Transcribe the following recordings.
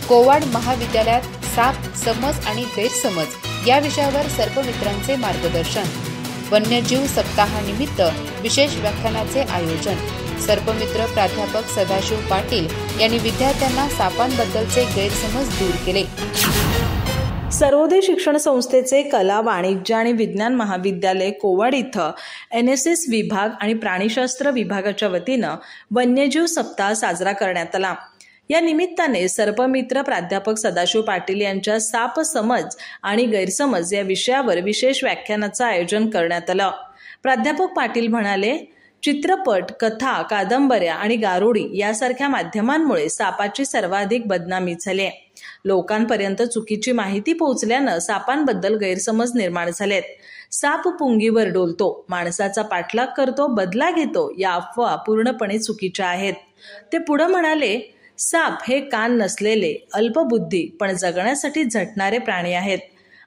कोवाड महाविद्यालयात साप, समज आणि गैरसमज या विषयावर सर्पमित्रांचे मार्गदर्शन। वन्यजीव सप्ताहानिमित्त विशेष व्याख्यानाचे आयोजन। सर्पमित्र प्राध्यापक सदाशिव पाटील यांनी विद्यार्थ्यांना सापांबद्दलचे गैरसमज दूर केले। सर्वोदय शिक्षण संस्थेचे कला, वाणिज्य आणि विज्ञान महाविद्यालय कोवाड इथं NSS विभाग आणि प्राणीशास्त्र विभागाच्या वतीनं वन्यजीव सप्ताह साजरा करण्यात आला। या निमित्ताने सर्पमित्र प्राध्यापक सदाशिव पाटील यांच्या साप, समज आणि गैरसमज या विषयावर विशेष व्याख्यानाचं आयोजन करण्यात आलं। प्राध्यापक पाटील म्हणाले, चित्रपट, कथा, कादंबऱ्या आणि गारुडी यासारख्या माध्यमांमुळे सापाची सर्वाधिक बदनामी झाली। लोकांपर्यंत चुकीची माहिती पोहोचल्यानं सापांबद्दल गैरसमज निर्माण झालेत। साप पुंगीवर डोलतो, माणसाचा पाठलाग करतो, बदला घेतो या अफवा पूर्णपणे चुकीच्या आहेत। ते पुढे म्हणाले, साप हे कान नसलेले, अल्पबुद्धी पण जगण्यासाठी झटणारे प्राणी आहेत।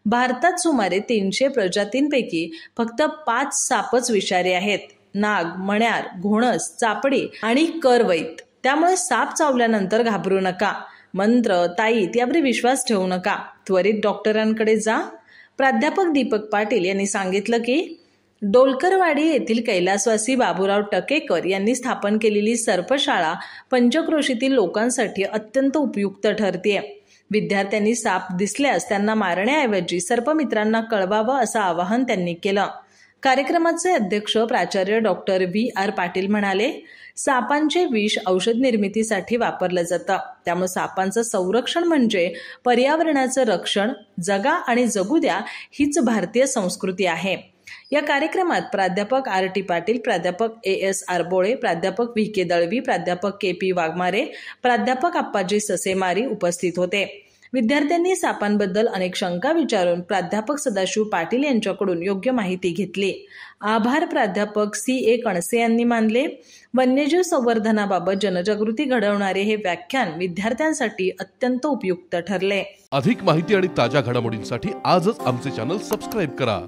भारतात सुमारे 300 प्रजातींपैकी फक्त 5 सापच विषारी आहेत। नाग, मण्यार, घोणस, चापडी आणि करवैत। त्यामुळे साप चावल्यानंतर घाबरू नका। मंत्र, ताईत यावर विश्वास ठेवू नका। त्वरित डॉक्टरांकडे जा। प्राध्यापक दीपक पाटील यांनी सांगितलं की डोलकरवाडी येथील कैलासवासी बाबूराव टकेकर यांनी स्थापन केलेली सर्पशाळा पंचक्रोशीतील लोकांसाठी अत्यंत उपयुक्त ठरते। विद्यार्थ्यांनी साप दिसल्यास त्यांना मारण्याऐवजी सर्पमित्रांना कळवावं असं आवाहन त्यांनी केलं। कार्यक्रमाचे अध्यक्ष प्राचार्य डॉक्टर VR पाटील म्हणाले, सापांचे विष औषध निर्मितीसाठी वापरलं जातं। त्यामुळे सापांचं संरक्षण म्हणजे पर्यावरणाचं रक्षण। जगा आणि जगू द्या हीच भारतीय संस्कृती आहे। या कार्यक्रमात प्राध्यापक RT पाटील, प्राध्यापक AS आरबोळे, प्राध्यापक VK दळवी, प्राध्यापक KP वाघमारे, प्राध्यापक आप्पाजी ससेमारी उपस्थित होते। विद्यार्थ्यांनी सापांबद्दल अनेक शंका विचारून प्राध्यापक सदाशिव पाटील यांच्याकडून योग्य माहिती घेतली। आभार प्राध्यापक CA कणसे यांनी मानले। वन्यजीव संवर्धनाबाबत जनजागृती घडवणारे हे व्याख्यान विद्यार्थ्यांसाठी अत्यंत उपयुक्त ठरले। अधिक माहिती आणि ताज्या घडामोडींसाठी आजच आमचे चॅनल सबस्क्राइब करा।